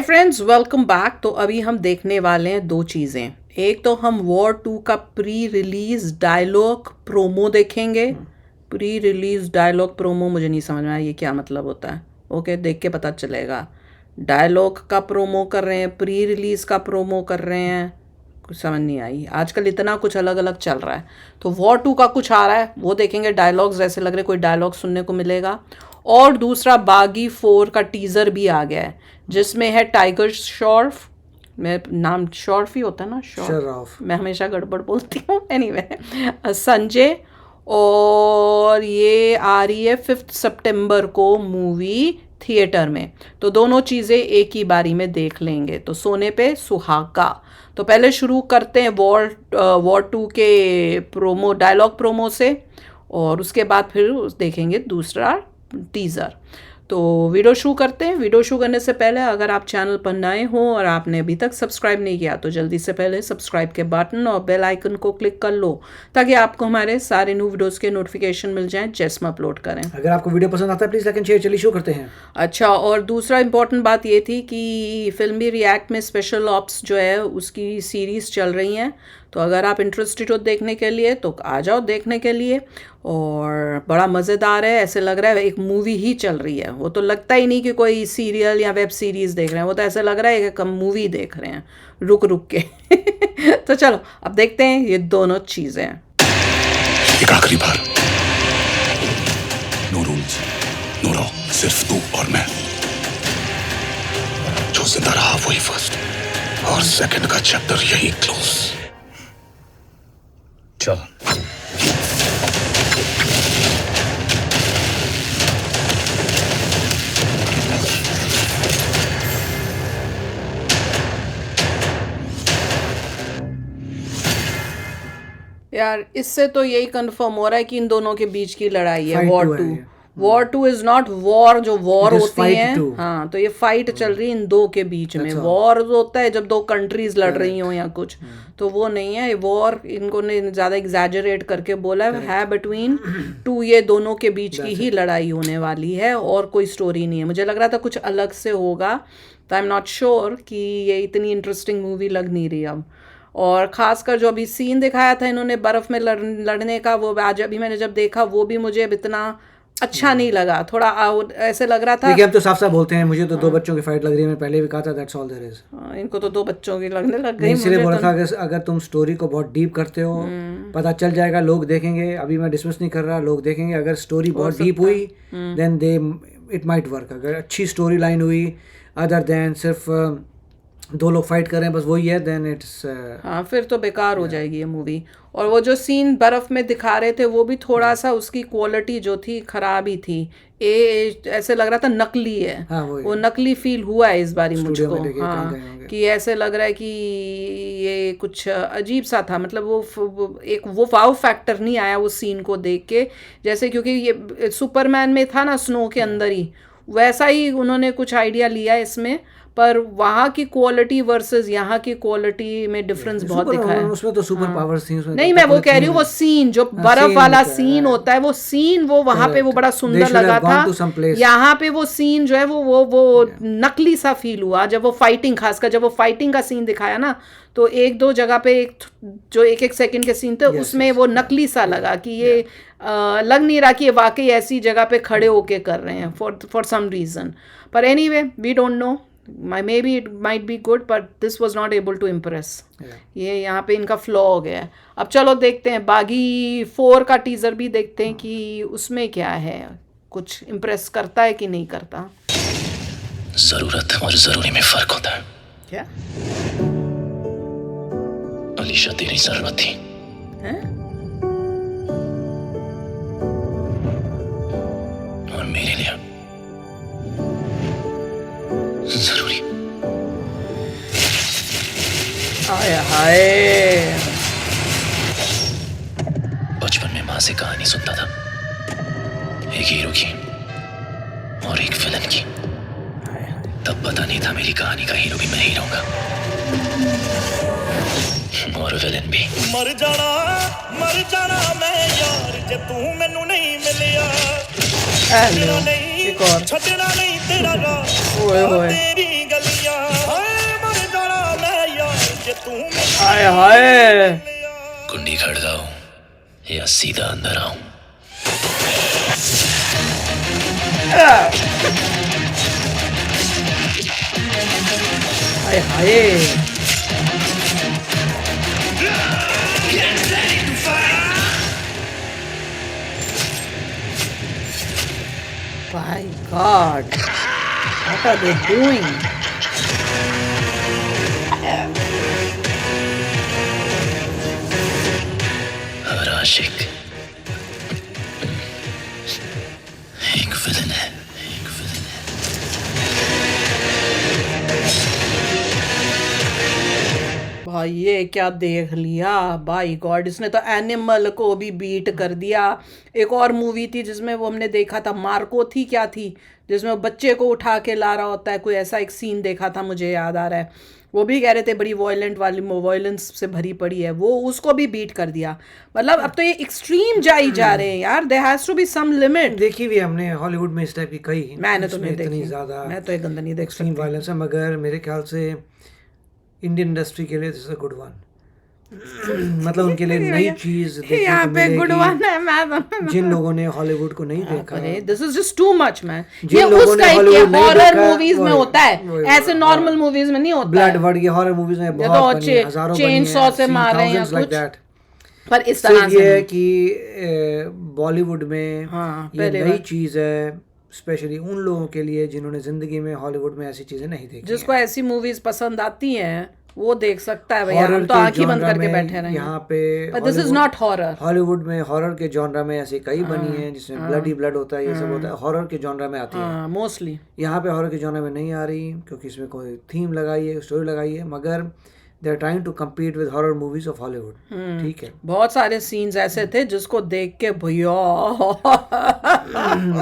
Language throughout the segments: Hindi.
Hi friends, welcome back. तो अभी हम देखने वाले हैं दो चीज़ें। एक तो हम वॉर 2 का प्री रिलीज डायलॉग प्रोमो देखेंगे। प्री रिलीज डायलॉग प्रोमो मुझे नहीं समझ में आया ये क्या मतलब होता है। ओके, देख के पता चलेगा। डायलॉग का प्रोमो कर रहे हैं, प्री रिलीज का प्रोमो कर रहे हैं, कुछ समझ नहीं आई। आजकल इतना कुछ अलग अलग चल रहा है। तो वॉर 2 का कुछ आ रहा है, वो देखेंगे। डायलॉग्स ऐसे लग रहे कोई डायलॉग सुनने को मिलेगा। और दूसरा बागी 4 का टीज़र भी आ गया है, जिसमें है टाइगर श्रॉफ। मैं नाम श्रॉफ ही होता है ना, श्रॉफ, मैं हमेशा गड़बड़ बोलती हूँ। एनीवे संजय, और ये आ रही है 5 सितंबर को मूवी थिएटर में। तो दोनों चीज़ें एक ही बारी में देख लेंगे, तो सोने पे सुहागा। तो पहले शुरू करते हैं वॉर 2 के प्रोमो डायलॉग प्रोमो से, और उसके बाद फिर देखेंगे दूसरा टीज़र। तो वीडियो शुरू करते हैं। वीडियो शुरू करने से पहले अगर आप चैनल पर नए हो और आपने अभी तक सब्सक्राइब नहीं किया तो जल्दी से पहले सब्सक्राइब के बटन और बेल आइकन को क्लिक कर लो, ताकि आपको हमारे सारे न्यू वीडियोस के नोटिफिकेशन मिल जाएं जैसे हम अपलोड करें। अगर आपको वीडियो पसंद आता है प्लीज़ लाइक एंड शेयर। चलिए शुरू करते हैं। अच्छा, और दूसरा इंपॉर्टेंट बात ये थी कि फिल्मी रिएक्ट में स्पेशल ऑप्स जो है उसकी सीरीज़ चल रही हैं। तो अगर आप इंटरेस्टेड हो देखने के लिए तो आ जाओ देखने के लिए। और बड़ा मज़ेदार है, ऐसे लग रहा है एक मूवी ही चल रही है। वो तो लगता ही नहीं कि कोई सीरियल या वेब सीरीज़ देख रहे हैं, वो तो ऐसा लग रहा है कि हम मूवी देख रहे हैं रुक रुक के। तो चलो अब देखते हैं ये दोनों चीज़ें। एक आखिरी बार, नो रूल्स नो लॉ, सिर्फ तू और मैं। जो जिंदा रहा वही फर्स्ट, और सेकंड का चैप्टर यही क्लोज। चल। यार इससे तो यही कंफर्म हो रहा है कि इन दोनों के बीच की लड़ाई है। Fight वॉर two 2 है ये। वॉर 2 इज नॉट वॉर जो वॉर It is होती fight है। two। हाँ, तो ये फाइट चल रही है इन दो के बीच में। That's all। वॉर होता है जब दो कंट्रीज लड़ रही हो या कुछ, तो वो नहीं है। वॉर इनको ने ज़्यादा एग्जैजरेट करके बोला है बिटवीन टू, ये दोनों के बीच की ही लड़ाई होने वाली है, और कोई स्टोरी नहीं है। मुझे लग रहा था कुछ अलग से होगा, तो आई एम नॉट श्योर कि ये इतनी इंटरेस्टिंग मूवी लग नहीं रही अब। और ख़ासकर जो अभी सीन दिखाया था इन्होंने बर्फ़ में लड़ने का, वो आज अभी मैंने जब देखा वो भी मुझे अब इतना अच्छा नहीं लगा। थोड़ा ऐसे लग रहा था। देखिए हम तो साफ साफ बोलते हैं, मुझे तो दो बच्चों की फाइट लग रही है। मैं पहले भी कहा था दैट्स ऑल देयर इज। इनको तो दो बच्चों की लगने लग गई। इसलिए बोला था कि अगर तुम स्टोरी को बहुत डीप करते हो पता चल जाएगा, लोग देखेंगे। अभी मैं डिसमिस नहीं कर रहा, लोग देखेंगे। अगर स्टोरी बहुत डीप हुई then they it might work. अगर अच्छी स्टोरी लाइन हुई अदर देन सिर्फ दो लोग फाइट कर रहे हैं बस वही है, देन इट्स हाँ, फिर तो बेकार हो जाएगी ये मूवी। और वो जो सीन बर्फ़ में दिखा रहे थे वो भी थोड़ा सा उसकी क्वालिटी जो थी खराब ही थी। ऐसे लग रहा था नकली है। हाँ, वो नकली फील हुआ है इस बारी स्टूडियो मुझको। में देखे हाँ, कहीं होंगे। कि ऐसे लग रहा है कि ये कुछ अजीब सा था। मतलब वो वाव फैक्टर नहीं आया उस सीन को देख के। जैसे क्योंकि ये सुपरमैन में था ना, स्नो के अंदर ही वैसा ही उन्होंने कुछ आइडिया लिया है इसमें, पर वहाँ की क्वालिटी वर्सेस यहाँ की क्वालिटी में डिफरेंस बहुत दिखा है। उसमें तो सुपर पावर्स थी उसमें। नहीं, मैं वो कह रही हूँ, वो सीन जो बर्फ वाला सीन होता है, वो सीन वो वहाँ पे वो बड़ा सुंदर लगा था। यहाँ पे वो सीन जो है वो नकली सा फील हुआ जब वो फाइटिंग, खासकर जब वो फाइटिंग का सीन दिखाया ना, तो एक दो जगह पे जो एक सेकंड के सीन थे उसमें वो नकली सा लगा कि ये लग नहीं रहा कि ये वाकई ऐसी जगह पे खड़े होके कर रहे हैं फॉर सम रीज़न। पर anyway we don't know, maybe it might be good but this was not able to impress। ये यहाँ पे इनका फ्लॉ हो गया है। अब चलो देखते हैं बागी 4 का टीज़र भी देखते हैं कि उसमें क्या है, कुछ इम्प्रेस करता है कि नहीं करता। जरूरत और जरूरी में फर्क होता है। क्या अलीशा तेरी जरूरत थी है? और मेरे लिए जरूरी। हाय हाय, बचपन में माँ से कहानी सुनता था, एक हीरो की और एक विलन की। तब पता नहीं था मेरी कहानी का हीरो भी मैं ही रहूंगा और विलन भी। मर जाना मैं यार जे तू मैनू नहीं मिलिया। एक और छड़ना नहीं तेरा राह, ओए होए, तेरी गलियां हाय हाय, कुंडी खड़काऊं या सीधा अंदर आऊं? हाय हाय, my God, what are they doing? हर आशिक एक विलन है, एक विलन है। भाई ये क्या देख लिया, बाई गॉड, इसने तो एनिमल को भी बीट कर दिया। एक और मूवी थी जिसमें वो हमने देखा था, मार्को थी क्या थी, जिसमें वो बच्चे को उठा के ला रहा होता है, कोई ऐसा एक सीन देखा था, मुझे याद आ रहा है। वो भी कह रहे थे बड़ी वॉयलेंस से भरी पड़ी है, वो उसको भी बीट कर दिया। मतलब अब तो ये एक्सट्रीम जाई जा रहे हैं यार, there has to be some limit. देखी भी हमने हॉलीवुड में इस टाइप की कई, मैंने तो नहीं इतनी देखी, ज्यादा मैं तो एक गंदा नहीं देख एक्सट्रीम सकती। वायलेंस है, मगर मेरे ख्याल से इंडियन इंडस्ट्री के लिए this is a good one. मतलब उनके लिए नई चीज देखने यहाँ को पे गुड वन मिलेगी। है, मैं जिन लोगों ने हॉलीवुड को नहीं देखा, अरे this is just too much man. जिन ये लोगों उस ने टाइप के हॉलीवुड नहीं हॉरर देखा, मूवीज में वही- होता है, वही- ऐसे नॉर्मल मूवीज में नहीं होता ब्लड है। वर्ड की हॉरर मूवीज में ये बहुत तो बनी है, हजारों बनी चेन है, सॉ से seen मार रहे हैं या thousands like कुछ, that। पर इस तरह सिर्फ से ये है नहीं। कि बॉलीवुड में हाँ, ये पहले नई बार। चीज है, स्पेशली उन लोगों के लिए जिन्होंने जिंदगी में हॉलीवुड में ऐसी चीजें नहीं देखी जिसको ऐसी मूवीज पसंद आती हैं वो देख सकता है हैं। भैया, हम हॉरर तो के आंखें बंद genre करके में बैठे रहेंगे। यहाँ पे but this is not horror. Hollywood में हॉरर के जॉनरा में ऐसी कई बनी हैं जिसमें ब्लड ही ब्लड होता है, ये सब होता है, हॉरर के जॉनरा में आती है। हाँ मोस्टली। यहाँ पे हॉरर के जॉनर में नहीं आ रही क्योंकि इसमें कोई थीम लगाई है, स्टोरी लगाई है, मगर they are trying to compete with horror movies of Hollywood. ठीक है, बहुत सारे सीन्स ऐसे थे जिसको देख के भैया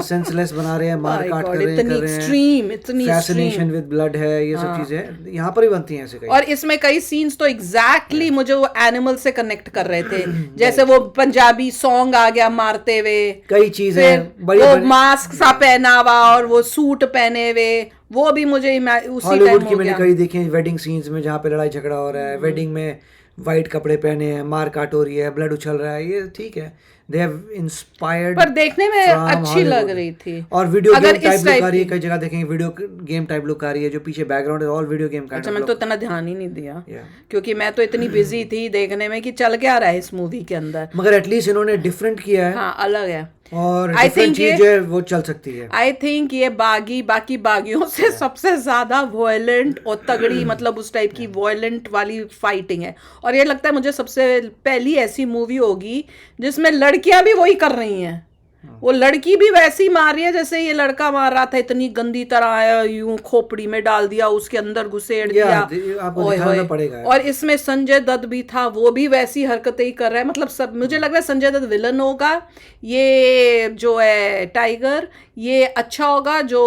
सेंसलेस बना रहे हैं, मार काट कर रहे इतनी हैं, एक्सट्रीम, इतनी फैसिनेशन विद ब्लड है, ये सब चीजें यहाँ पर ही बनती हैं ऐसे कई। और इसमें कई सीन्स तो एग्जैक्टली मुझे वो एनिमल से कनेक्ट कर रहे थे, जैसे वो पंजाबी सॉन्ग आ गया मारते हुए, कई चीजें फिर बड़ी वो मास्क सा पहना हुआ और वो सूट पहने हुए, वो भी मुझे उसी टाइम हॉलीवुड की हो मैंने गया। कई देखी हैं वेडिंग सीन्स में जहाँ पे लड़ाई झगड़ा हो रहा है, वेडिंग में वाइट कपड़े पहने हैं, मार काट हो रही है, ब्लड उछल रहा है, ये ठीक है, दे हैव इंस्पायर्ड। पर देखने में अच्छी लग रही थी। और वीडियो अगर गेम टाइप इस लुक टाइप आ रही है, की- कई जगह देखेंगे वीडियो गेम टाइप लुक आ रही है, जो पीछे बैकग्राउंड है ऑल वीडियो गेम अच्छा, काइंड मैंने तो ऑफ। इतना ध्यान ही नहीं दिया Yeah. क्योंकि मैं तो इतनी बिजी थी देखने में कि चल क्या रहा है इस मूवी के अंदर। मगर एटलीस्ट इन्होंने डिफरेंट किया है, हाँ अलग है। और I डिफरेंट think ये- चीज है वो चल सकती है। आई थिंक ये बाकी बागियों से सबसे ज्यादा वॉयलेंट और तगड़ी, मतलब उस टाइप की वॉयलेंट वाली फाइटिंग है। और ये लगता है मुझे सबसे पहली ऐसी मूवी होगी जिसमें लड़कियां भी वही कर रही हैं, वो लड़की भी वैसी मार रही है जैसे ये लड़का मार रहा था, इतनी गंदी तरह आया, यूं खोपड़ी में डाल दिया, उसके अंदर घुसेड़ दिया। आपको ओए दिखाना होए। पड़ेगा। और इसमें संजय दत्त भी था, वो भी वैसी हरकतें ही कर रहा है। मतलब सब, मुझे लग रहा है संजय दत्त विलन होगा, ये जो है टाइगर ये अच्छा होगा जो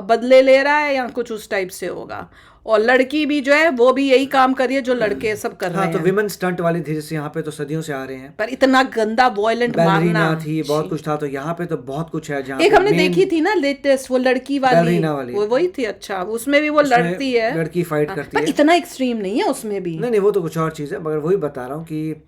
बदले ले रहा है, या कुछ उस टाइप से होगा। और लड़की भी जो है वो भी यही काम कर रही है जो लड़के सब कर रहे हाँ, तो हैं। विमेन स्टंट वाली थी जिससे यहाँ पे तो सदियों से आ रहे हैं। पर इतना गंदा वॉयलेंट मारना बैलरीना थी, बहुत कुछ था, तो यहाँ पे तो बहुत कुछ है। जहाँ एक पे हमने main देखी थी ना लेटेस्ट, वो लड़की वाली, बैलरीना वाली। वो वही थी। अच्छा, उसमें भी वो उसमें लड़ती है, लड़की फाइट करती पर है। इतना एक्सट्रीम नहीं है उसमें भी। नहीं, वो तो कुछ और चीज़ है, मगर वही बता रहा हूँ कि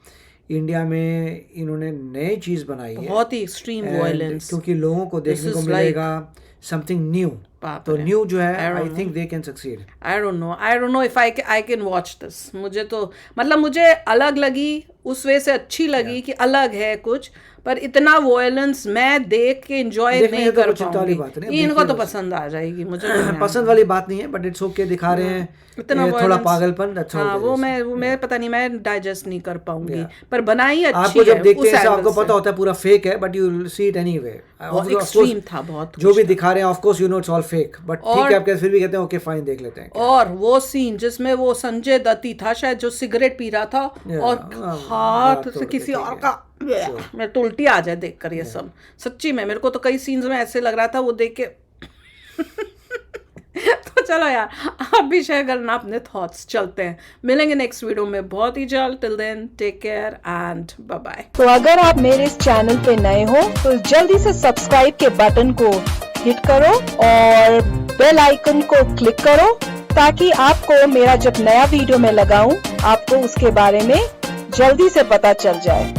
इंडिया में इन्होंने नई चीज़ बनाई है, बहुत ही एक्सट्रीम and वॉयलेंस। क्योंकि लोगों को देखने को is मिलेगा समथिंग न्यू, बाप तो रे। न्यू जो है I don't I know. Think they can succeed. I don't know if I can watch this. मुझे तो मतलब मुझे अलग लगी, उस वे से अच्छी लगी कि अलग है कुछ, पर इतना वॉयलेंस मैं देख के एंजॉय देखने नहीं तो कर कुछ चिंता वाली पाऊंगी। बात नहीं, इनको तो देखिए बस। पसंद आ जाएगी, मुझे तो नहीं पसंद वाली बात नहीं है, बट इट्स ओके, दिखा रहे हैं इतना थोड़ा violence- पागलपन, that's all हाँ, there वो is. मैं पता नहीं, मैं डाइजेस्ट नहीं कर पाऊंगी। Yeah. पर बनाई अच्छी आपको जब है देखते उस हैं ऐसा angle आपको से। पता होता है पूरा फेक है, but you see it anyway. बहुत एक्सट्रीम था, बहुत जो भी दिखा रहे हैं of course you know it's all fake, but ठीक है, आप कहते फिर भी कहते हैं ओके फाइन देख लेते हैं। और वो सीन जिसमें वो संजय दत्ती था शायद, जो सिगरेट पी रहा था और हाथ से किसी और का, मेरे तो उल्टी आ जाए देखकर ये सब। सच्ची में मेरे को तो कई सीन्स में ऐसे लग रहा था वो देख के तो चलो यार, आप भी शेयर करना अपने थॉट्स। चलते हैं, मिलेंगे नेक्स्ट वीडियो में बहुत ही जल्द। Till then take care and bye bye. तो अगर आप मेरे इस चैनल पे नए हो तो जल्दी से सब्सक्राइब के बटन को हिट करो और बेल आइकन को क्लिक करो ताकि आपको मेरा जब नया वीडियो मैं लगाऊं आपको उसके बारे में जल्दी से पता चल जाए।